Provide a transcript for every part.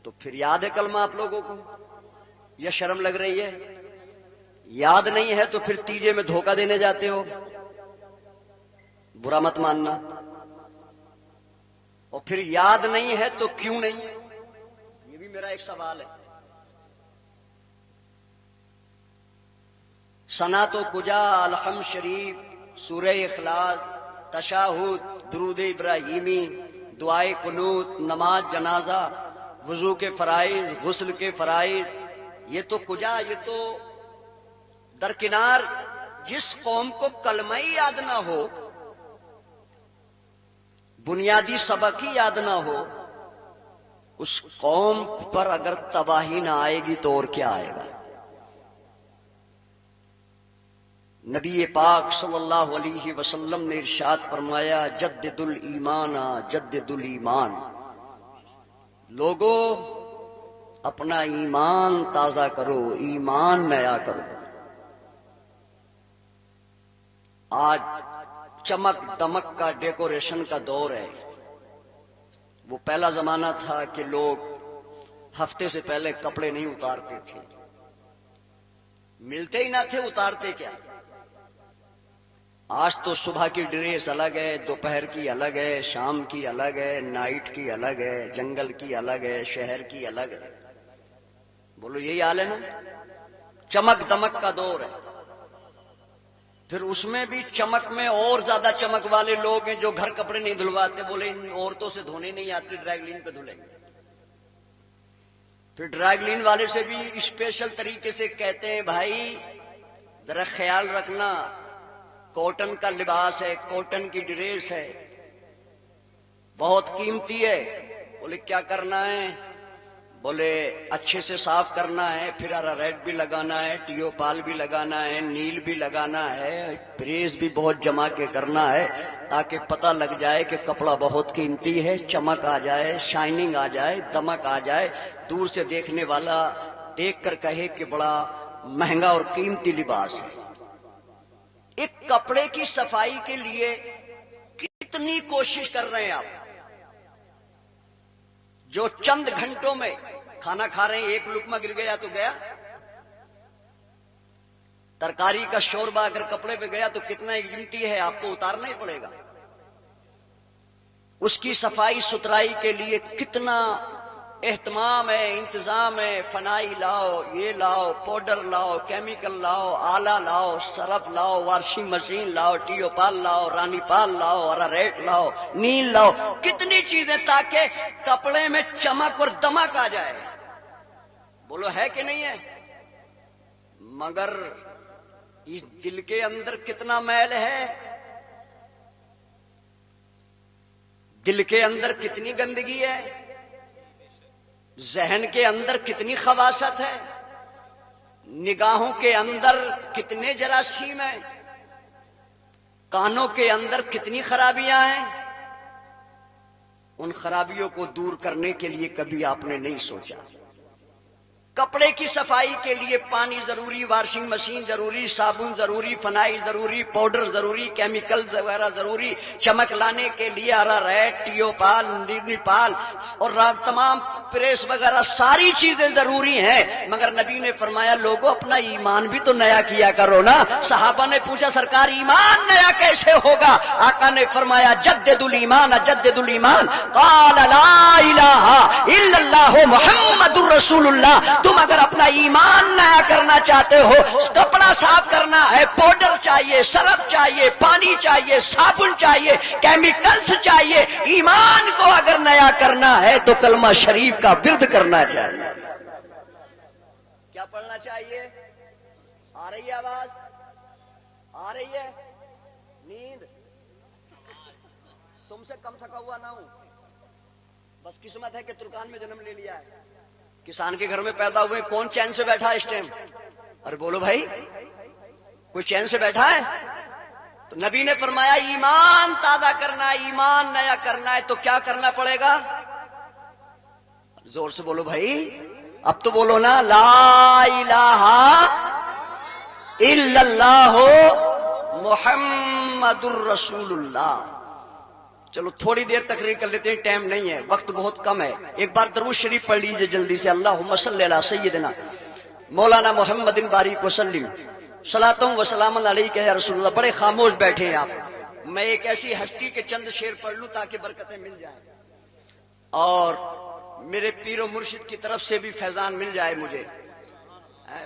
تو پھر یاد ہے کلمہ آپ لوگوں کو یا شرم لگ رہی ہے؟ یاد نہیں ہے تو پھر تیجے میں دھوکہ دینے جاتے ہو، برا مت ماننا۔ اور پھر یاد نہیں ہے تو کیوں نہیں ہے، یہ بھی میرا ایک سوال ہے۔ ثنا تو کجا، الحم شریف، سورہ اخلاص، تشہد، درود ابراہیمی، دعائے قنوت، نماز جنازہ، وضو کے فرائض، غسل کے فرائض، یہ تو کجا، یہ تو درکنار۔ جس قوم کو کلمہ ہی یاد نہ ہو، بنیادی سبق ہی یاد نہ ہو، اس قوم پر اگر تباہی نہ آئے گی تو اور کیا آئے گا؟ نبی پاک صلی اللہ علیہ وسلم نے ارشاد فرمایا، جدد الایمان جدد الایمان، لوگو اپنا ایمان تازہ کرو، ایمان نیا کرو۔ آج چمک دمک کا ڈیکوریشن کا دور ہے۔ وہ پہلا زمانہ تھا کہ لوگ ہفتے سے پہلے کپڑے نہیں اتارتے تھے، ملتے ہی نہ تھے، اتارتے کیا؟ آج تو صبح کی ڈریس الگ ہے، دوپہر کی الگ ہے، شام کی الگ ہے، نائٹ کی الگ ہے، جنگل کی الگ ہے، شہر کی الگ ہے۔ بولو یہی حال ہے نا؟ چمک دمک کا دور ہے۔ پھر اس میں بھی چمک میں اور زیادہ چمک والے لوگ ہیں جو گھر کپڑے نہیں دھلواتے، بولے ان عورتوں سے دھونے نہیں آتی، ڈرائی کلین پہ دھلیں گے۔ پھر ڈرائی کلین والے سے بھی اسپیشل طریقے سے کہتے ہیں، بھائی ذرا خیال رکھنا، کاٹن کا لباس ہے، کاٹن کی ڈریس ہے، بہت قیمتی ہے۔ بولے کیا کرنا ہے؟ بولے اچھے سے صاف کرنا ہے، پھر ریڈ بھی لگانا ہے، ٹیو پال بھی لگانا ہے، نیل بھی لگانا ہے، پریس بھی بہت جما کے کرنا ہے، تاکہ پتہ لگ جائے کہ کپڑا بہت قیمتی ہے، چمک آ جائے، شائننگ آ جائے، دمک آ جائے، دور سے دیکھنے والا دیکھ کر کہے کہ بڑا مہنگا اور قیمتی لباس ہے۔ ایک کپڑے کی صفائی کے لیے کتنی کوشش کر رہے ہیں آپ، جو چند گھنٹوں میں کھانا کھا رہے ہیں، ایک لقمہ گر گیا تو گیا۔ ترکاری کا شوربہ اگر کپڑے پہ گیا تو کتنا قیمتی ہے، آپ کو اتارنا ہی پڑے گا۔ اس کی صفائی ستھرائی کے لیے کتنا اہتمام ہے، انتظام ہے، فنائی لاؤ، یہ لاؤ، پاؤڈر لاؤ، کیمیکل لاؤ، آلہ لاؤ، سرف لاؤ، واشنگ مشین لاؤ، ٹیو پال لاؤ، رانی پال لاؤ، اور ریٹ لاؤ، نیل لاؤ، کتنی چیزیں تاکہ کپڑے میں چمک اور دمک آ جائے۔ بولو ہے کہ نہیں ہے؟ مگر اس دل کے اندر کتنا میل ہے، دل کے اندر کتنی گندگی ہے، ذہن کے اندر کتنی خباثت ہے، نگاہوں کے اندر کتنے جراثیم ہیں، کانوں کے اندر کتنی خرابیاں ہیں۔ ان خرابیوں کو دور کرنے کے لیے کبھی آپ نے نہیں سوچا؟ کپڑے کی صفائی کے لیے پانی ضروری، واشنگ مشین ضروری، صابن ضروری، فنائی ضروری، پاؤڈر ضروری، کیمیکل وغیرہ ضروری، چمک لانے کے لیے ریڈ، ٹیو پال، نیلی پال اور تمام پریس وغیرہ ساری چیزیں ضروری ہیں۔ مگر نبی نے فرمایا لوگوں اپنا ایمان بھی تو نیا کیا کرو نا۔ صحابہ نے پوچھا سرکار ایمان نیا کیسے ہوگا؟ آقا نے فرمایا جدد الایمان جدد الایمان، قال لا الہ الا اللہ محمد الرسول اللہ۔ تم اگر اپنا ایمان نیا کرنا چاہتے ہو، کپڑا صاف کرنا ہے، پاؤڈر چاہیے، سرف چاہیے، پانی چاہیے، صابن چاہیے، کیمیکلز چاہیے۔ ایمان کو اگر نیا کرنا ہے تو کلمہ شریف کا ورد کرنا چاہیے۔ کیا پڑھنا چاہیے؟ آ رہی ہے آواز؟ آ رہی ہے؟ نیند تم سے کم تھکا ہوا نہ ہوں، بس قسمت ہے کہ ترکان میں جنم لے لیا ہے، کسان کے گھر میں پیدا ہوئے۔ کون چین سے بیٹھا ہے اس ٹائم؟ ارے بولو بھائی، کوئی چین سے بیٹھا ہے؟ تو نبی نے فرمایا ایمان تازہ کرنا ہے، ایمان نیا کرنا ہے تو کیا کرنا پڑے گا؟ زور سے بولو بھائی، اب تو بولو نا، لا الہ الا اللہ محمد الرسول اللہ۔ چلو تھوڑی دیر تقریر کر لیتے ہیں، ٹائم نہیں ہے، وقت بہت کم ہے. ایک بار درود شریف پڑھ لیجئے جلدی سے. اللہم صلی علی سیدنا مولانا محمد بارک وسلم صلاۃ و سلام علیک یا رسول اللہ. بڑے خاموش بیٹھے ہیں آپ. میں ایک ایسی ہستی کے چند شعر پڑھ لوں تاکہ برکتیں مل جائیں اور میرے پیر و مرشد کی طرف سے بھی فیضان مل جائے مجھے.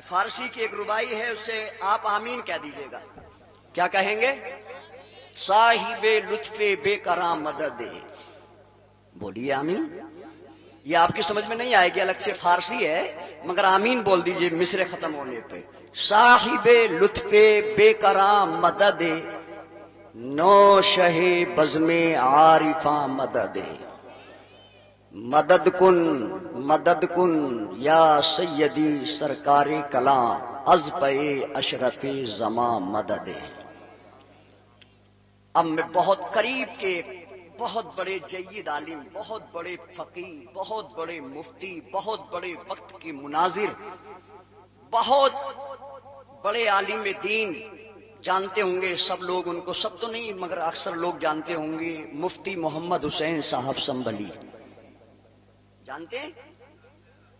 فارسی کی ایک ربائی ہے، اس سے آپ آمین کہہ دیجئے گا. کیا کہیں گے؟ صاحب لطف بے کرام مدد. بولیے آمین. یہ آپ کی سمجھ میں نہیں آئے گی، الگ سے فارسی ہے، مگر آمین بول دیجئے مصرے ختم ہونے پہ. صاحب لطف بے کرام مدد، نو شہ بزم عارفاں مدد. مدد کن یا سیدی سرکار کلاں، از پہ اشرف زماں مدد. اب میں بہت قریب کے بہت بڑے جید عالم، بہت بڑے فقیہ، بہت بڑے مفتی، بہت بڑے وقت کے مناظر، بہت بڑے عالم دین، جانتے ہوں گے سب لوگ ان کو، سب تو نہیں مگر اکثر لوگ جانتے ہوں گے، مفتی محمد حسین صاحب سنبھلی. جانتے ہیں؟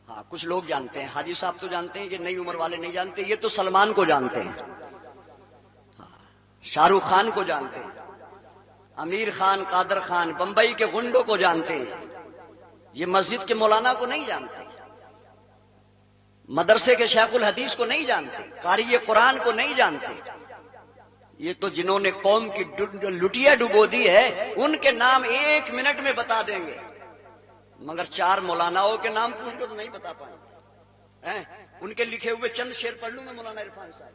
ہاں کچھ لوگ جانتے ہیں. حاجی صاحب تو جانتے ہیں، یہ نئی عمر والے نہیں جانتے. یہ تو سلمان کو جانتے ہیں، شاہ رخ خان کو جانتے ہیں، امیر خان، قادر خان، بمبئی کے گنڈوں کو جانتے ہیں. یہ مسجد کے مولانا کو نہیں جانتے، مدرسے کے شیخ الحدیث کو نہیں جانتے، قاری قرآن کو نہیں جانتے. یہ تو جنہوں نے قوم کی لٹیا ڈبو دی ہے ان کے نام ایک منٹ میں بتا دیں گے، مگر چار مولاناؤں کے نام تو ان کو نہیں بتا پائیں گے. ان کے لکھے ہوئے چند شعر پڑھ لوں میں مولانا عرفان صاحب،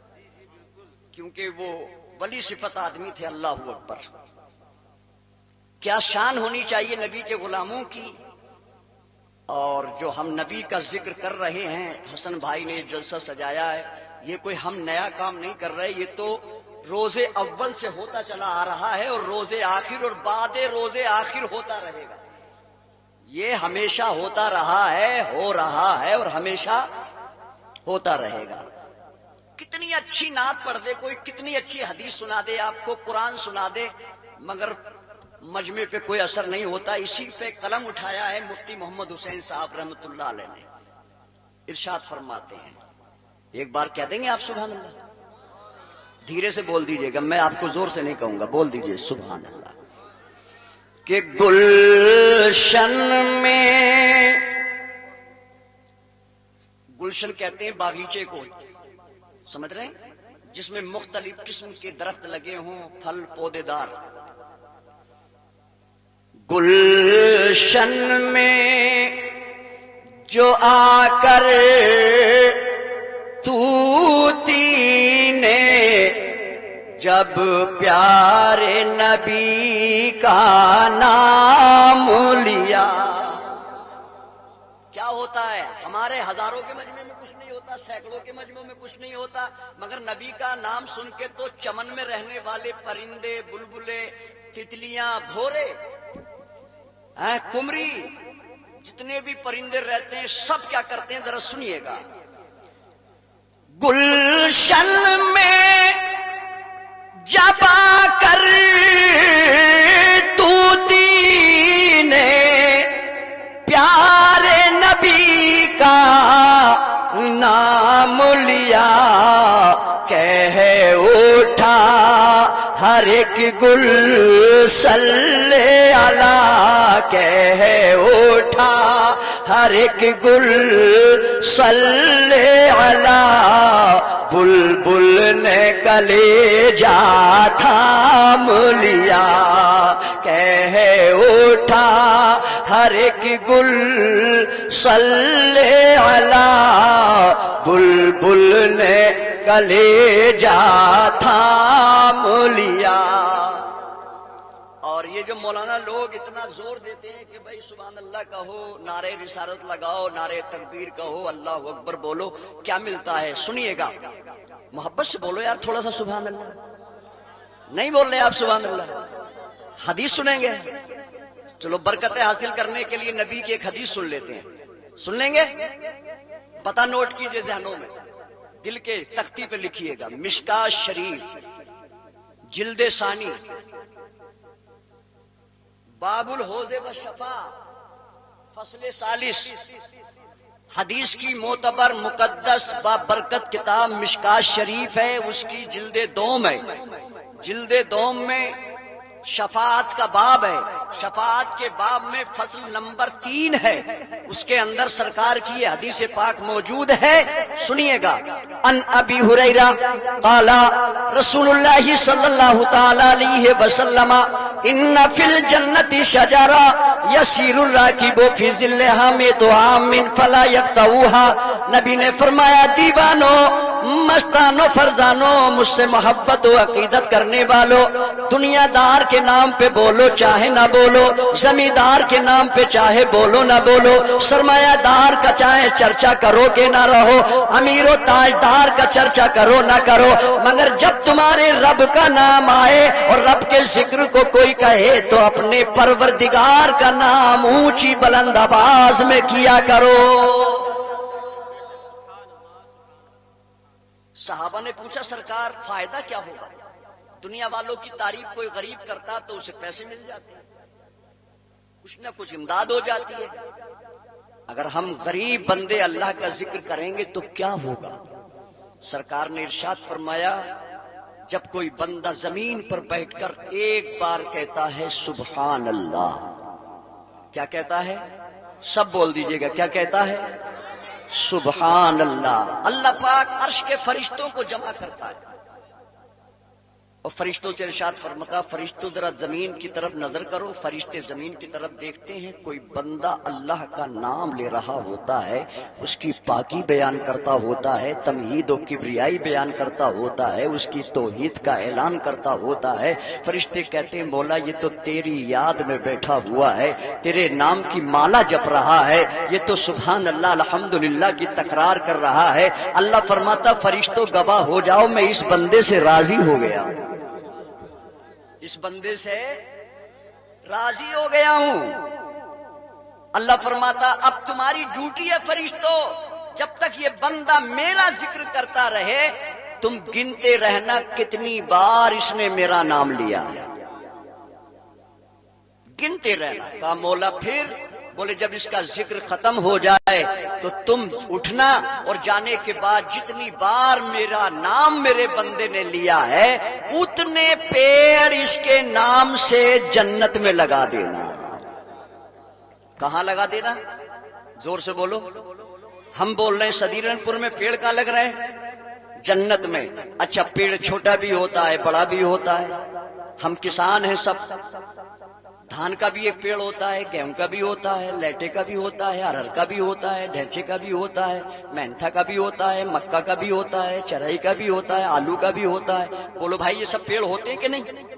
کیونکہ وہ ولی صفت آدمی تھے. اللہ اکبر. کیا شان ہونی چاہیے نبی کے غلاموں کی. اور جو ہم نبی کا ذکر کر رہے ہیں، حسن بھائی نے جلسہ سجایا ہے، یہ کوئی ہم نیا کام نہیں کر رہے، یہ تو روز اول سے ہوتا چلا آ رہا ہے اور روز آخر اور بعد روز آخر ہوتا رہے گا. یہ ہمیشہ ہوتا رہا ہے، ہو رہا ہے اور ہمیشہ ہوتا رہے گا. کتنی اچھی نعت پڑھ دے کوئی، کتنی اچھی حدیث سنا دے آپ کو، قرآن سنا دے، مگر مجمع پہ کوئی اثر نہیں ہوتا. اسی پہ قلم اٹھایا ہے مفتی محمد حسین صاحب رحمۃ اللہ علیہ نے. ارشاد فرماتے ہیں، ایک بار کہہ دیں گے آپ سبحان اللہ؟ دھیرے سے بول دیجئے گا، میں آپ کو زور سے نہیں کہوں گا، بول دیجئے سبحان اللہ. کہ گلشن میں، گلشن کہتے ہیں باغیچے کو، سمجھ رہے ہیں، جس میں مختلف قسم کے درخت لگے ہوں، پھل پودے دار. گلشن میں جو آ کر طوطی نے جب پیارے نبی کا نام لیا. کیا ہوتا ہے؟ ہمارے ہزاروں کے مجمع میں کچھ نہیں ہوتا، سینکڑوں کے مجمعوں میں کچھ نہیں ہوتا، مگر نبی کا نام سن کے تو چمن میں رہنے والے پرندے، بلبلے، تتلیاں، بھورے، کمری، جتنے بھی پرندے رہتے ہیں سب کیا کرتے ہیں ذرا سنیے گا. گلشن میں جب آ کر طوطی نے پیارے نبی کا نام لیا، کہہ اٹھا ہر ایک گل صلی علی، کہہ اٹھا ہر ایک گل صلی علی. بلبل نے کلیجا تھام لیا، کہہ اٹھا ہر ایک گل صلی علی. بلبل نے کلیجا تھام لیا. اور یہ جو مولانا لوگ اتنا زور دیتے ہیں کہ بھائی سبحان اللہ کہو، نعرہ رسالت لگاؤ، نعرہ تکبیر کہو، اللہ اکبر بولو، کیا ملتا ہے؟ سنیے گا، محبت سے بولو یار تھوڑا سا سبحان اللہ. نہیں بول رہے آپ سبحان اللہ؟ حدیث سنیں گے؟ چلو برکتیں حاصل کرنے کے لیے نبی کی ایک حدیث سن لیتے ہیں. سن لیں گے؟ پتہ نوٹ کیجئے ذہنوں میں، دل کے تختی پہ لکھیے گا. مشکات شریف جلد ثانی باب الحوض و شفا فصل ثالث حدیث کی معتبر مقدس بابرکت کتاب مشکات شریف ہے، اس کی جلد دوم ہے، جلد دوم میں شفاعت کا باب ہے، شفاعت کے باب میں فصل نمبر 3 ہے، اس کے اندر سرکار کی حدیث پاک موجود ہے، سنیے گا۔ ان ابی ہریرہ قال رسول اللہ صلی اللہ تعالی علیہ وسلم ان فی الجنت شجرہ یسیر الراکب فی ظلها مئۃ عام فلا یقطعوها، نبی نے فرمایا دیوانو، مستانو، فرزانو، مجھ سے محبت و عقیدت کرنے والو، دنیا دار کے نام پہ بولو چاہے نہ بولو، زمیندار کے نام پہ چاہے بولو نہ بولو، سرمایہ دار کا چاہے چرچا کرو کہ نہ رہو، امیر و تاجدار کا چرچا کرو نہ کرو، مگر جب تمہارے رب کا نام آئے اور رب کے ذکر کو کوئی کہے تو اپنے پروردگار کا نام اونچی بلند آواز میں کیا کرو۔ صحابہ نے پوچھا سرکار فائدہ کیا ہوگا؟ دنیا والوں کی تعریف کوئی غریب کرتا تو اسے پیسے مل جاتے، کچھ نہ کچھ امداد ہو جاتی ہے، اگر ہم غریب بندے اللہ کا ذکر کریں گے تو کیا ہوگا؟ سرکار نے ارشاد فرمایا جب کوئی بندہ زمین پر بیٹھ کر ایک بار کہتا ہے سبحان اللہ، کیا کہتا ہے؟ سب بول دیجئے گا، کیا کہتا ہے؟ سبحان اللہ، اللہ پاک عرش کے فرشتوں کو جمع کرتا ہے اور فرشتوں سے ارشاد فرماتا فرشتوں ذرا زمین کی طرف نظر کرو، فرشتے زمین کی طرف دیکھتے ہیں، کوئی بندہ اللہ کا نام لے رہا ہوتا ہے، اس کی پاکی بیان کرتا ہوتا ہے، تمہید و کبریائی بیان کرتا ہوتا ہے، اس کی توحید کا اعلان کرتا ہوتا ہے، فرشتے کہتے ہیں مولا یہ تو تیری یاد میں بیٹھا ہوا ہے، تیرے نام کی مالا جپ رہا ہے، یہ تو سبحان اللہ الحمدللہ کی تکرار کر رہا ہے۔ اللہ فرماتا فرشتوں گواہ ہو جاؤ میں اس بندے سے راضی ہو گیا، اس بندے سے راضی ہو گیا ہوں۔ اللہ فرماتا اب تمہاری ڈیوٹی ہے فرشتوں، جب تک یہ بندہ میرا ذکر کرتا رہے تم گنتے رہنا کتنی بار اس نے میرا نام لیا، گنتے رہنا۔ کہا مولا پھر؟ بولے جب اس کا ذکر ختم ہو جائے تو تم اٹھنا اور جانے کے بعد جتنی بار میرا نام میرے بندے نے لیا ہے اتنے پیڑ اس کے نام سے جنت میں لگا دینا۔ کہاں لگا دینا؟ زور سے بولو۔ ہم بول رہے ہیں سدیرن پور میں پیڑ کہاں لگ رہے ہیں؟ جنت میں۔ اچھا پیڑ چھوٹا بھی ہوتا ہے بڑا بھی ہوتا ہے، ہم کسان ہیں سب، دھان کا بھی ایک پیڑ ہوتا ہے، گیہوں کا بھی ہوتا ہے، لیٹے کا بھی ہوتا ہے، ارہر کا بھی ہوتا ہے، ڈھینچے کا بھی ہوتا ہے، مینتھا کا بھی ہوتا ہے، مکا کا بھی ہوتا ہے، چرائی کا بھی ہوتا ہے، آلو کا بھی ہوتا ہے۔ بولو بھائی یہ سب پیڑ ہوتے ہیں کہ نہیں؟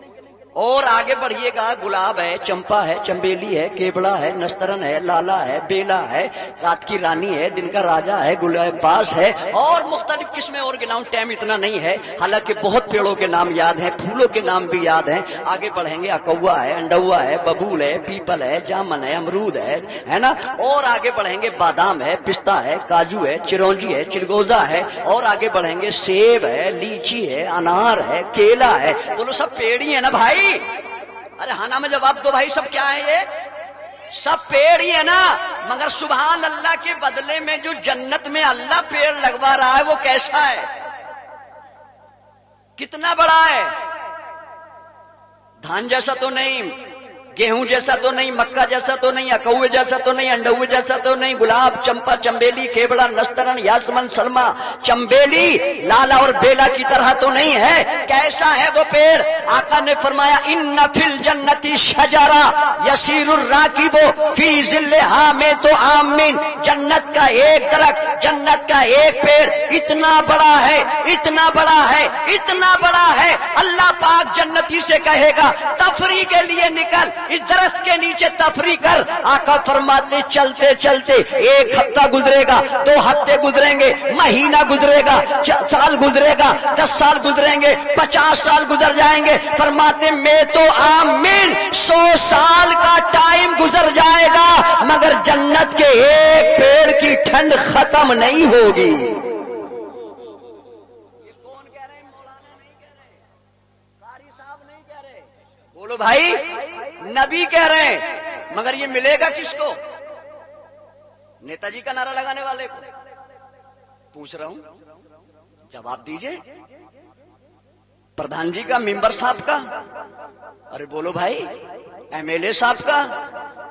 اور آگے بڑھیے گا، گلاب ہے، چمپا ہے، چمبیلی ہے، کیبڑا ہے، نسترن ہے، لالا ہے، بیلا ہے، رات کی رانی ہے، دن کا راجا ہے، گلاب باس ہے، اور مختلف قسمیں اور گناؤں، ٹائم اتنا نہیں ہے، حالانکہ بہت پیڑوں کے نام یاد ہیں، پھولوں کے نام بھی یاد ہیں۔ آگے بڑھیں گے اکوا ہے، انڈوا ہے، ببول ہے، پیپل ہے، جامن ہے، امرود ہے نا، اور آگے بڑھیں گے بادام ہے، پستہ ہے، کاجو ہے، چرونجی ہے، چلگوزہ ہے، اور آگے بڑھیں گے سیب ہے، لیچی ہے، انار ہے، کیلا ہے۔ بولو سب پیڑ ہی ہے نا بھائی؟ ارے ہانا میں جواب دو بھائی، سب کیا ہے؟ یہ سب پیڑ ہی ہے نا، مگر سبحان اللہ کے بدلے میں جو جنت میں اللہ پیڑ لگوا رہا ہے وہ کیسا ہے؟ کتنا بڑا ہے؟ دھان جیسا تو نہیں، گیہوں جیسا تو نہیں، مکہ جیسا تو نہیں، اکوے جیسا تو نہیں، انڈوے جیسا تو نہیں، گلاب، چمپا، چمبیلی، کیبڑا، نسترن، یاسمن، سلما، چمبیلی، لالا اور بیلا کی طرح تو نہیں ہے۔ کیسا ہے وہ پیڑ؟ آقا نے فرمایا ان فی الجنت شجرہ یسیر الراکب فی ظلها مئۃ عام، جنت کا ایک درخت، جنت کا ایک پیڑ اتنا بڑا ہے، اتنا بڑا ہے، اتنا بڑا ہے، اللہ پاک جنتی سے کہے گا تفریح کے لیے نکل، اس درخت کے نیچے تفریح کر۔ آقا فرماتے چلتے چلتے ایک ہفتہ گزرے گا، 2 ہفتے گزریں گے، مہینہ گزرے گا، سال گزرے گا، 10 سال گزریں گے، 50 سال گزر جائیں گے، فرماتے میں تو آمین 100 سال کا ٹائم گزر جائے گا مگر جنت کے ایک پیڑ کی ٹھنڈ ختم نہیں ہوگی۔ بولو بھائی نبی کہہ رہے ہیں، مگر یہ ملے گا کس کو؟ نیتا جی کا نعرہ لگانے والے کو پوچھ رہا ہوں، جواب دیجئے۔ پردھان جی کا، ممبر صاحب کا، ارے بولو بھائی، ایم ایل اے صاحب کا،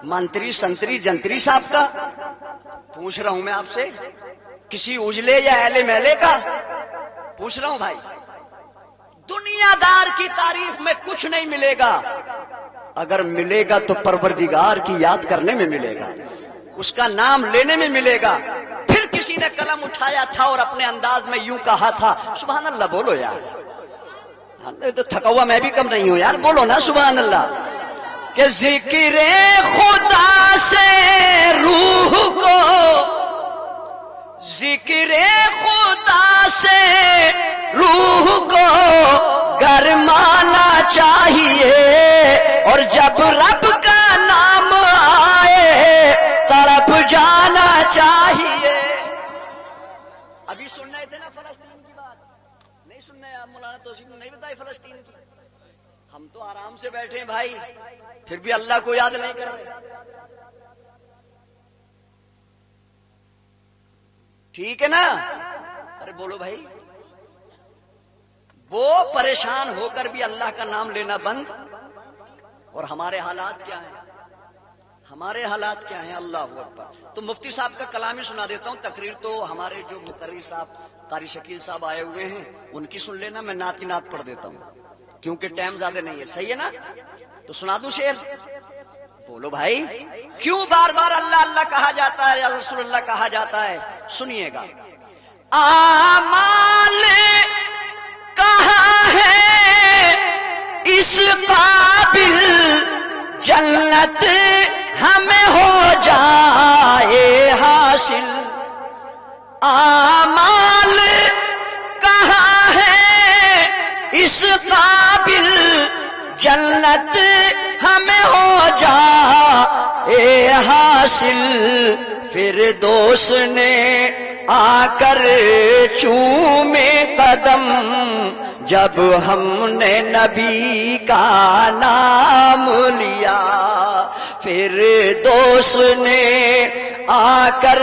منتری سنتری جنتری صاحب کا، پوچھ رہا ہوں میں آپ سے، کسی اجلے یا اہل محلے کا پوچھ رہا ہوں بھائی۔ دنیا دار کی تعریف میں کچھ نہیں ملے گا، اگر ملے گا تو پروردگار کی یاد کرنے میں ملے گا، اس کا نام لینے میں ملے گا۔ پھر کسی نے قلم اٹھایا تھا اور اپنے انداز میں یوں کہا تھا، سبحان اللہ بولو یار، تو تھکا ہوا میں بھی کم نہیں ہوں یار، بولو نا سبحان اللہ، کہ ذکر خدا سے روح کو، ذکر خدا سے روح کو گرمانا چاہیے، اور جب رب کا نام آئے تڑپ جانا چاہیے۔ ابھی سننا ہے تھے نا فلسطین کی بات، نہیں سننا ہے؟ مولانا توصیف نے نہیں بتائی فلسطین کی، ہم تو آرام سے بیٹھے ہیں بھائی، پھر بھی اللہ کو یاد نہیں کر رہے، ٹھیک ہے نا؟ ارے بولو بھائی، وہ پریشان ہو کر بھی اللہ کا نام لینا بند، اور ہمارے حالات کیا ہیں؟ ہمارے حالات کیا ہیں؟ اللہ اکبر۔ تو مفتی صاحب کا کلام ہی سنا دیتا ہوں، تقریر تو ہمارے جو مقرر صاحب قاری شکیل صاحب آئے ہوئے ہیں ان کی سن لینا، میں نعت کی نعت پڑھ دیتا ہوں کیونکہ ٹائم زیادہ نہیں ہے، صحیح ہے نا؟ تو سنا دوں شعر؟ بولو بھائی، کیوں بار بار اللہ اللہ کہا جاتا ہے یا رسول اللہ کہا جاتا ہے؟ سنیے گا۔ آمال کہاں ہے اس قابل، جنت ہمیں ہو جائے حاصل، آمال کہاں ہے اس قابل، جنت ہمیں ہو جائے حاصل، فردوس نے آ کر چومے قدم، جب ہم نے نبی کا نام لیا، فردوس نے آ کر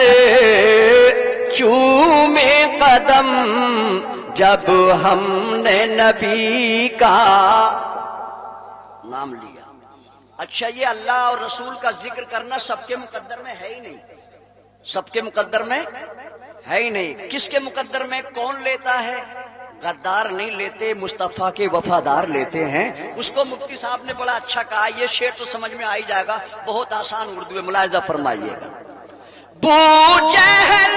چومے قدم، جب ہم نے نبی کا نام لیا۔ اچھا، یہ اللہ اور رسول کا ذکر کرنا سب کے مقدر میں ہے ہی نہیں، سب کے مقدر میں ہے ہی نہیں۔ کس کے مقدر میں؟ کون لیتا ہے؟ غدار نہیں لیتے، مصطفیٰ کے وفادار لیتے ہیں۔ اس کو مفتی صاحب نے بڑا اچھا کہا، یہ شعر تو سمجھ میں آ ہی جائے گا، بہت آسان اردو ہے، ملاحظہ فرمائیے گا۔ بو جہل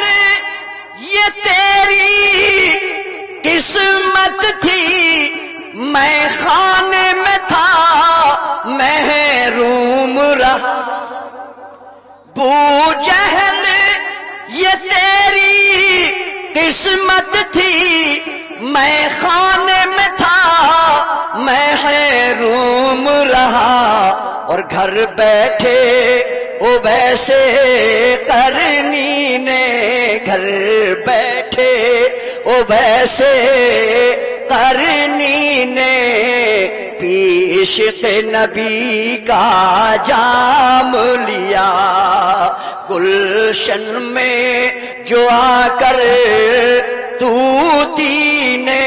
یہ تیری قسمت تھی، میں خانے میں تھا محروم رہا، بو جہل یہ تیری قسمت تھی، میں خانے میں تھا محروم رہا، اور گھر بیٹھے او ویسے کرنی نے، گھر بیٹھے او ویسے کرنی نے، عشق نبی کا جام لیا، گلشن میں جو آ کر توتی نے،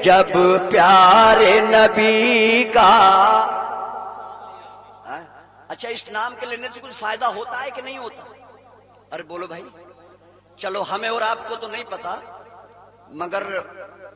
جب پیارے نبی کا۔ اچھا، اس نام کے لینے سے کچھ فائدہ ہوتا ہے کہ نہیں ہوتا؟ ارے بولو بھائی، چلو ہمیں اور آپ کو تو نہیں پتا، مگر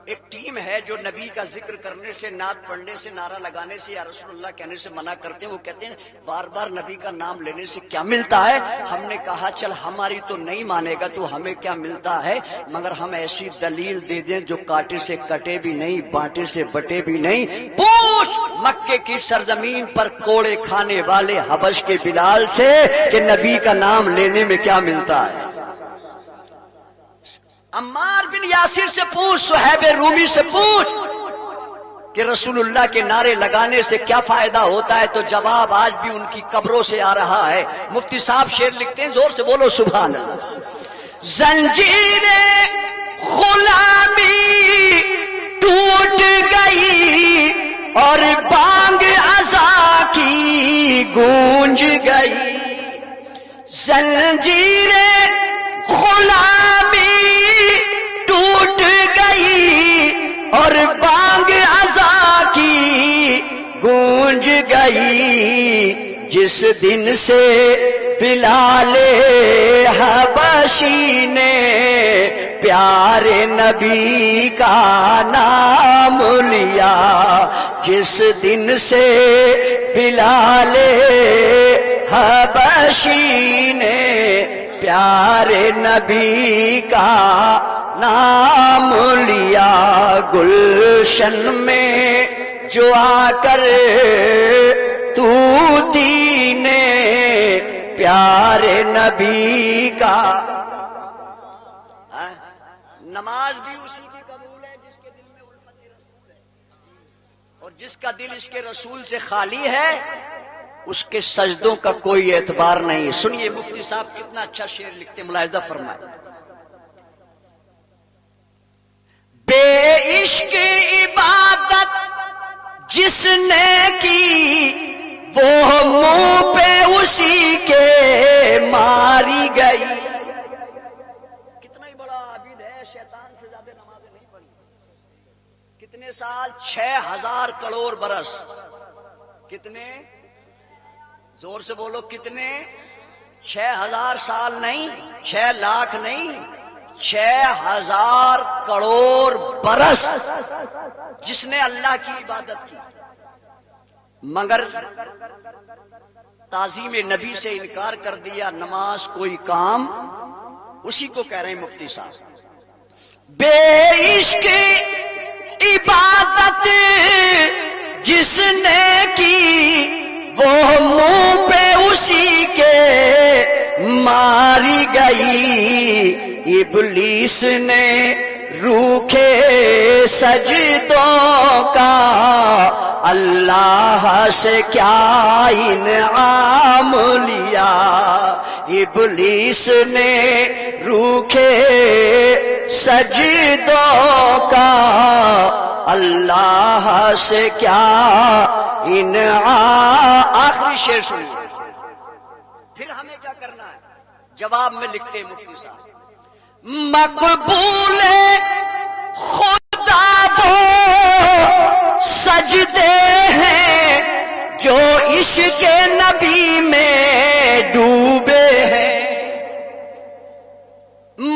ایک ٹیم ہے جو نبی کا ذکر کرنے سے، نعت پڑھنے سے، نعرہ لگانے سے یا رسول اللہ کہنے سے منع کرتے ہیں۔ وہ کہتے ہیں بار بار نبی کا نام لینے سے کیا ملتا ہے؟ ہم نے کہا چل ہماری تو نہیں مانے گا تو ہمیں کیا ملتا ہے، مگر ہم ایسی دلیل دے دیں جو کاٹے سے کٹے بھی نہیں، بانٹے سے بٹے بھی نہیں۔ پوچھ مکے کی سرزمین پر کوڑے کھانے والے حبش کے بلال سے کہ نبی کا نام لینے میں کیا ملتا ہے۔ عمار بن یاسر سے پوچھ، صہیب رومی سے پوچھ کہ رسول اللہ کے نعرے لگانے سے کیا فائدہ ہوتا ہے، تو جواب آج بھی ان کی قبروں سے آ رہا ہے۔ مفتی صاحب شعر لکھتے ہیں، زور سے بولو سبحان اللہ۔ زنجیر غلامی ٹوٹ گئی اور بانگ عزا کی گونج گئی، زنجیریں غلامی ٹوٹ گئی اور بانگ عزا کی گونج گئی، جس دن سے بلال حبشی نے پیارے نبی کا نام لیا، جس دن سے بلال حبشی نے پیارے نبی کا نام لیا، گلشن میں جو آ کر طوطی نے پیارے نبی کا، نماز بھی اسی کی قبول ہے جس کے دل میں الفت رسول ہے، اور جس کا دل اس کے رسول سے خالی ہے اس کے سجدوں کا کوئی اعتبار نہیں۔ سنیے مفتی صاحب کتنا اچھا شعر لکھتے، ملاحظہ فرمائے، بے عشق عبادت جس نے کی وہ منہ پہ اسی کے ماری گئی، کتنا ہی بڑا عابد ہے، شیطان سے زیادہ نمازیں نہیں پڑھی، کتنے سال؟ 6000 کروڑ برس، کتنے؟ زور سے بولو کتنے؟ 6000 سال نہیں، 6 لاکھ نہیں، 6000 کروڑ برس جس نے اللہ کی عبادت کی، مگر تعظیم نبی سے انکار کر دیا، نماز کوئی کام، اسی کو کہہ رہے ہیں مفتی صاحب، بے عشق عبادت جس نے کی وہ منہ پہ اسی کے ماری گئی، ابلیس نے روکھے سجدوں کا اللہ سے کیا انعام لیا، ابلیس نے روکھے سجدوں کا اللہ سے کیا انعام۔ آخری شعر سنیے، پھر ہمیں کیا کرنا ہے؟ جواب میں لکھتے ہیں مفتی صاحب، مقبول خدا وہ سجدے ہیں جو عشق نبی میں ڈوبے ہیں،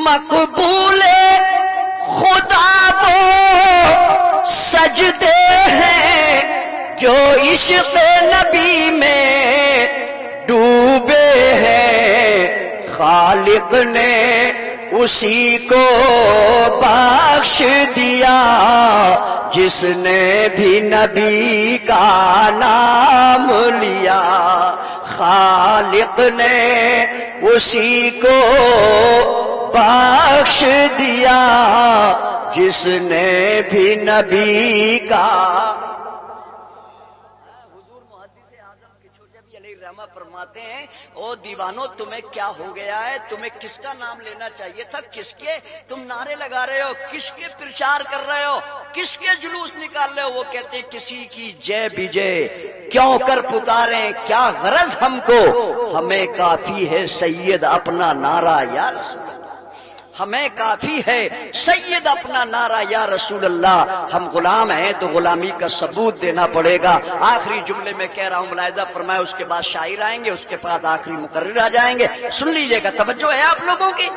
مقبول خدا وہ سجدے ہیں جو عشق نبی میں ڈوبے ہیں، خالق نے اسی کو بخش دیا جس نے بھی نبی کا نام لیا، خالق نے اسی کو بخش دیا جس نے بھی نبی کا۔ فرماتے ہیں او دیوانو تمہیں کیا ہو گیا ہے، تمہیں کس کا نام لینا چاہیے تھا، کس کے تم نعرے لگا رہے ہو، کس کے پرچار کر رہے ہو، کس کے جلوس نکال رہے ہو؟ وہ کہتے ہیں کسی کی جے بجے کیوں کر پکاریں، کیا غرض ہم کو، ہمیں کافی ہے سید اپنا نعرہ یا رسول اللہ، ہمیں کافی ہے سید اپنا نعرہ یا رسول اللہ، ہم غلام ہیں تو غلامی کا ثبوت دینا پڑے گا۔ آخری جملے میں کہہ رہا ہوں، ملاحظہ فرمائے، اس کے بعد شاعر آئیں گے، اس کے بعد آخری مقرر آ جائیں گے، سن لیجئے گا، توجہ ہے آپ لوگوں کی۔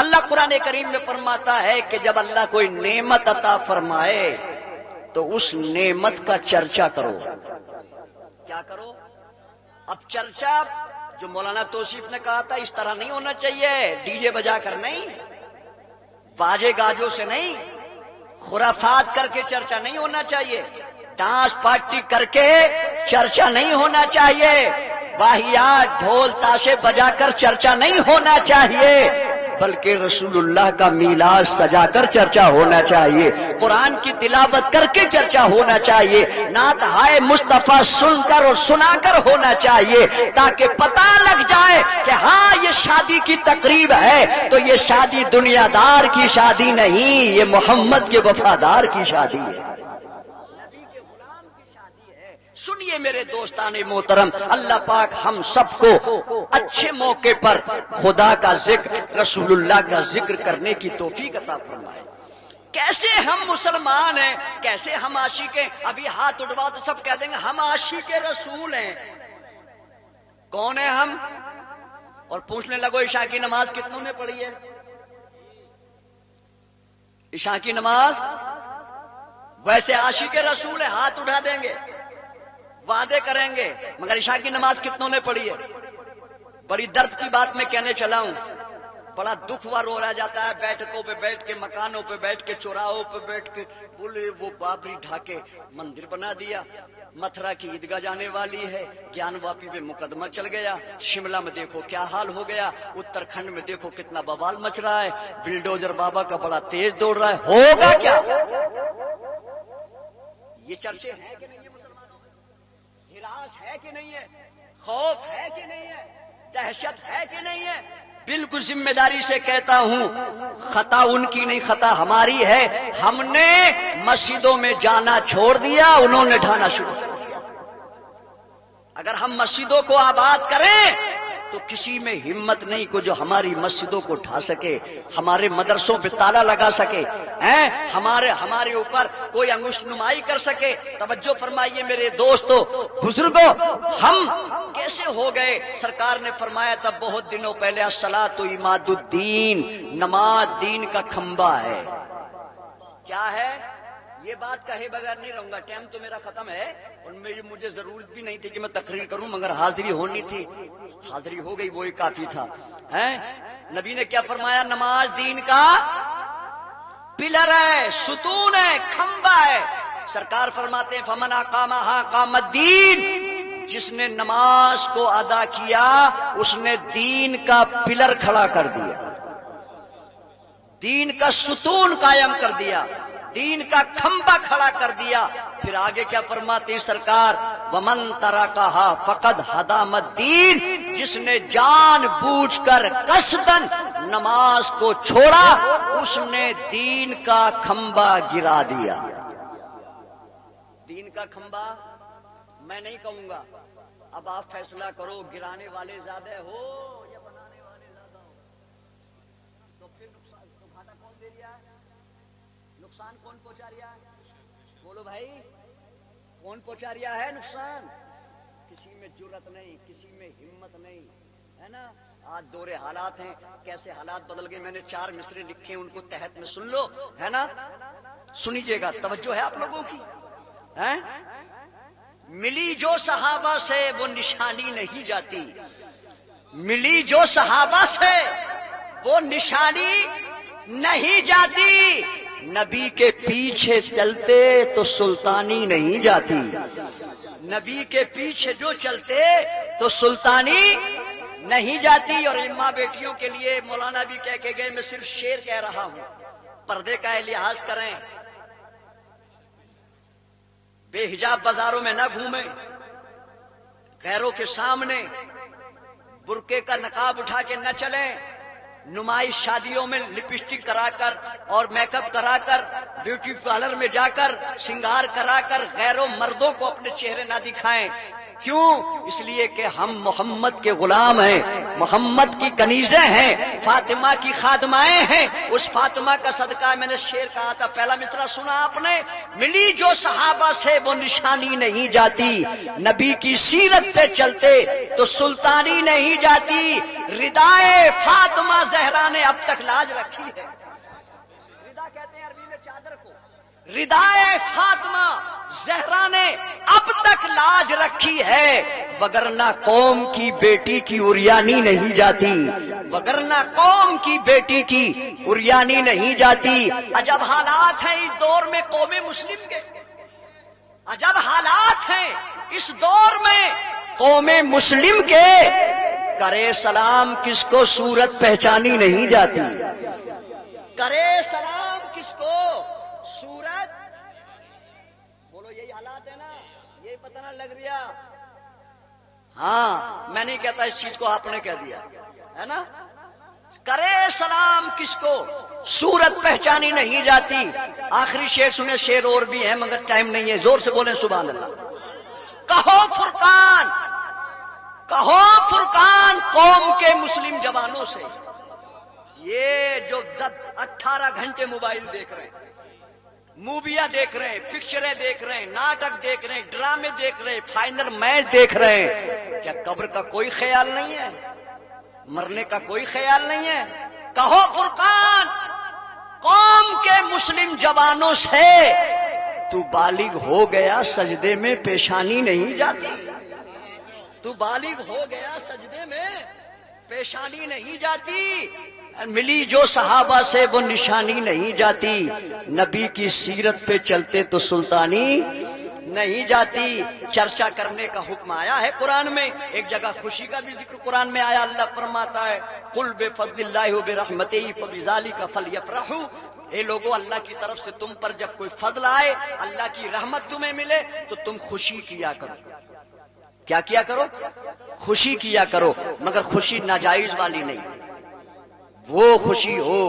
اللہ قرآن کریم میں فرماتا ہے کہ جب اللہ کوئی نعمت عطا فرمائے تو اس نعمت کا چرچا کرو۔ کیا کرو؟ اب چرچا جو مولانا توصیف نے کہا تھا اس طرح نہیں ہونا چاہیے، ڈی جے بجا کر نہیں، باجے گاجوں سے نہیں، خرافات کر کے چرچا نہیں ہونا چاہیے، ڈانس پارٹی کر کے چرچا نہیں ہونا چاہیے، واہیات ڈھول تاشے بجا کر چرچا نہیں ہونا چاہیے، بلکہ رسول اللہ کا میلاد سجا کر چرچا ہونا چاہیے، قرآن کی تلاوت کر کے چرچا ہونا چاہیے، نعت ہائے مصطفیٰ سن کر اور سنا کر ہونا چاہیے، تاکہ پتہ لگ جائے کہ ہاں یہ شادی کی تقریب ہے تو یہ شادی دنیا دار کی شادی نہیں، یہ محمد کے وفادار کی شادی ہے، نبی کے غلام کی شادی ہے۔ سنیے میرے دوستان محترم، اللہ پاک ہم سب کو اچھے موقع پر خدا کا ذکر، رسول اللہ کا ذکر کرنے کی توفیق عطا فرمائے۔ کیسے ہم مسلمان ہیں، کیسے ہم عاشق ہیں؟ ابھی ہاتھ اٹھوا تو سب کہہ دیں گے ہم عاشق رسول ہیں۔ کون ہیں ہم؟ اور پوچھنے لگو عشاء کی نماز کتنوں نے پڑھی ہے؟ عشاء کی نماز ویسے عاشق رسول ہے، ہاتھ اٹھا دیں گے، وعدے کریں گے، مگر عشاء کی نماز کتنوں نے پڑھی ہے؟ بڑی درد کی بات میں کہنے چلا ہوں، بڑا دکھ ہوا رو رہا جاتا ہے، بیٹھکوں پہ بیٹھ کے، مکانوں پہ بیٹھ کے، چوراہوں پہ بیٹھ کے، بولے وہ بابری ڈھاکے مندر بنا دیا، متھرا کی عیدگاہ جانے والی ہے، گیان واپی پہ مقدمہ چل گیا، شملہ میں دیکھو کیا حال ہو گیا، اترکھنڈ میں دیکھو کتنا بوال مچ رہا ہے، بلڈوزر بابا کا بڑا تیز دوڑ رہا ہے، ہوگا کیا؟ یہ چرچے ہیں کہ نہیں ہے مسلمانوں میں؟ ہراس ہے کہ نہیں ہے؟ خوف ہے کہ نہیں ہے؟ دہشت ہے کہ نہیں ہے؟ بالکل ذمہ داری سے کہتا ہوں، خطا ان کی نہیں، خطا ہماری ہے۔ ہم نے مسجدوں میں جانا چھوڑ دیا، انہوں نے ڈھانا شروع کر دیا۔ اگر ہم مسجدوں کو آباد کریں تو کسی میں ہمت نہیں کو جو ہماری مسجدوں کو ڈھا سکے، ہمارے مدرسوں پہ تالا لگا سکے، ہمارے اوپر کوئی انگشت نمائی کر سکے۔ توجہ فرمائیے میرے دوستو، بزرگوں، ہم کیسے ہو گئے؟ سرکار نے فرمایا تھا بہت دنوں پہلے، الصلاۃ عماد الدین، نماز دین کا کھمبا ہے۔ کیا ہے؟ یہ بات کہے بغیر نہیں رہوں گا، ٹائم تو میرا ختم ہے، اور مجھے ضرورت بھی نہیں تھی کہ میں تقریر کروں، مگر حاضری ہونی تھی، حاضری ہو گئی، وہی کافی تھا۔ نبی نے کیا فرمایا؟ نماز دین کا پلر ہے، ستون ہے، کھمبا ہے۔ سرکار فرماتے ہیں فمن اقامہا قام الدین، جس نے نماز کو ادا کیا اس نے دین کا پلر کھڑا کر دیا، دین کا ستون قائم کر دیا، دین کا کھمبا کھڑا کر دیا۔ پھر آگے کیا فرماتے ہیں سرکار؟ ومن ترکہا فقد ہدم الدین، جس نے جان بوجھ کر قصدن نماز کو چھوڑا اس نے دین کا کھمبا گرا دیا۔ دین کا کھمبا میں نہیں کہوں گا، اب آپ فیصلہ کرو، گرانے والے زیادہ ہو یا بنانے والے زیادہ ہو؟ تو پھر نقصان تو گھاٹا کون دے رہا ہے؟ نقصان کون پہنچا رہا ہے؟ بولو بھائی، کون پہنچا رہا ہے نقصان؟ کسی میں جرت نہیں، کسی میں ہمت نہیں، ہے نا؟ آج دور حالات ہیں، کیسے حالات بدل گئے۔ میں نے 4 مصرے لکھے، ان کو تحت میں سن لو، ہے نا؟ سنیجیے گا، توجہ ہے آپ لوگوں کی؟ ملی جو صحابہ سے وہ نشانی نہیں جاتی، ملی جو صحابہ سے وہ نشانی نہیں جاتی، نبی کے پیچھے چلتے تو سلطانی نہیں جاتی، نبی کے پیچھے جو چلتے تو سلطانی نہیں جاتی۔ اور اماں بیٹیوں کے لیے مولانا بھی کہہ کے گئے، میں صرف شعر کہہ رہا ہوں، پردے کا لحاظ کریں، بے حجاب بازاروں میں نہ گھومیں، غیروں کے سامنے برقعے کا نقاب اٹھا کے نہ چلیں، نمائش شادیوں میں لپسٹک کرا کر اور میک اپ کرا کر، بیوٹی پارلر میں جا کر سنگار کرا کر غیروں مردوں کو اپنے چہرے نہ دکھائیں۔ کیوں؟ اس لیے کہ ہم محمد کے غلام ہیں، محمد کی کنیزیں ہیں، فاطمہ کی خادمائیں ہیں۔ اس فاطمہ کا صدقہ، میں نے شعر کہا تھا، پہلا مصرع سنا آپ نے؟ ملی جو صحابہ سے وہ نشانی نہیں جاتی، نبی کی سیرت پہ چلتے تو سلطانی نہیں جاتی۔ ردائے فاطمہ زہرا نے اب تک لاج رکھی ہے، ردا کہتے ہیں عربی میں چادر کو، ردائے فاطمہ زہرا نے اب تک لاج رکھی ہے، وگرنہ قوم کی بیٹی کی اریانی نہیں جاتی، وگرنہ قوم کی بیٹی کی اریانی نہیں جاتی۔ عجب حالات ہیں اس دور میں قوم مسلم کے، عجب حالات ہیں اس دور میں قوم مسلم کے، کرے سلام کس کو صورت پہچانی نہیں جاتی، کرے سلام کس کو صورت، بولو یہی حالات ہے نا، یہی پتہ نہ لگ رہا؟ ہاں، میں نہیں کہتا اس چیز کو، آپ نے کہہ دیا ہے نا، کرے سلام کس کو صورت پہچانی نہیں جاتی۔ آخری شعر سنے، شعر اور بھی ہے مگر ٹائم نہیں ہے، زور سے بولیں سبحان اللہ۔ کہو فرقان، کہو فرقان قوم کے مسلم جوانوں سے۔ یہ جو 18 گھنٹے موبائل دیکھ رہے ہیں، موویاں دیکھ رہے ہیں، پکچریں دیکھ رہے ہیں، ناٹک دیکھ رہے ہیں، ڈرامے دیکھ رہے ہیں، فائنل میچ دیکھ رہے ہیں، کیا قبر کا کوئی خیال نہیں ہے؟ مرنے کا کوئی خیال نہیں ہے؟ کہو فرقان قوم کے مسلم جوانوں سے، تو بالغ ہو گیا سجدے میں پیشانی نہیں جاتی، تو بالغ ہو گیا سجدے میں پیشانی نہیں جاتی، ملی جو صحابہ سے وہ نشانی نہیں جاتی، نبی کی سیرت پہ چلتے تو سلطانی نہیں جاتی۔ چرچا کرنے کا حکم آیا ہے قرآن میں، ایک جگہ خوشی کا بھی ذکر قرآن میں آیا، اللہ فرماتا ہے قل بفضل اللہ وبرحمتہ فبذلک فلیفرحوا، اے لوگو اللہ کی طرف سے تم پر جب کوئی فضل آئے، اللہ کی رحمت تمہیں ملے تو تم خوشی کیا کرو۔ کیا کیا کرو؟ خوشی کیا کرو، مگر خوشی ناجائز والی نہیں، وہ خوشی ہو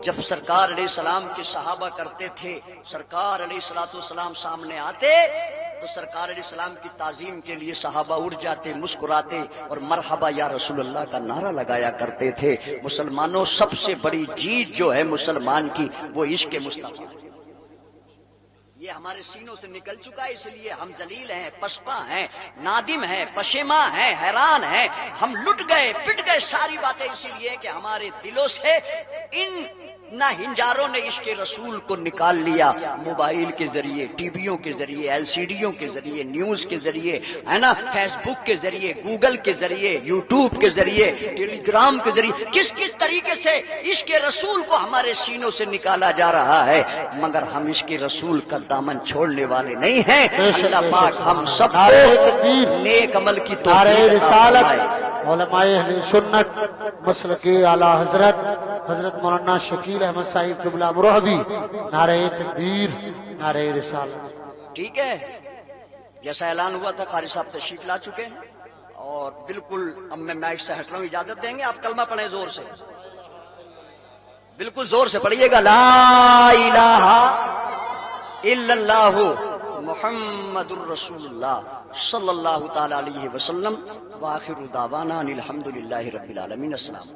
جب سرکار علیہ السلام کے صحابہ کرتے تھے، سرکار علیہ السلام سامنے آتے تو سرکار علیہ السلام کی تعظیم کے لیے صحابہ اٹھ جاتے، مسکراتے اور مرحبا یا رسول اللہ کا نعرہ لگایا کرتے تھے۔ مسلمانوں سب سے بڑی جیت جو ہے مسلمان کی وہ عشق مصطفیٰ، یہ ہمارے سینوں سے نکل چکا ہے، اس لیے ہم ذلیل ہیں، پشپا ہیں، نادم ہیں، پشیماں ہیں، حیران ہیں، ہم لٹ گئے پٹ گئے، ساری باتیں اسی لیے کہ ہمارے دلوں سے ان نہ ہنجاروں نے عشق رسول کو نکال لیا، موبائل کے ذریعے، ٹی ویوں کے ذریعے، ایل سی ڈیوں کے ذریعے، نیوز کے ذریعے، ہے نا، فیس بک کے ذریعے، گوگل کے ذریعے، یوٹیوب کے ذریعے، ٹیلی گرام کے ذریعے، کس کس طریقے سے عشق رسول کو ہمارے سینوں سے نکالا جا رہا ہے، مگر ہم عشق رسول کا دامن چھوڑنے والے نہیں ہیں۔ اللہ پاک ہم سب کو نیک عمل کی توفیق عطا فرمائے۔ علماء اہل سنت مسلکی اعلی حضرت مولانا شکیل احمد صاحب قبلہ مرحبی، نعرہ تکبیر، نعرہ رسالت۔ ٹھیک ہے، جیسا اعلان ہوا تھا قاری صاحب تشریف لا چکے ہیں، اور بالکل اب میں مائک سے ہٹ رہا ہوں، اجازت دیں گے؟ آپ کلمہ پڑھیں زور سے، بالکل زور سے پڑھیے گا، لا الہ الا اللہ محمد الرسول اللہ صلی اللہ تعالی علیہ وسلم، وآخر دعوانا الحمدللہ رب العالمین۔ السلام۔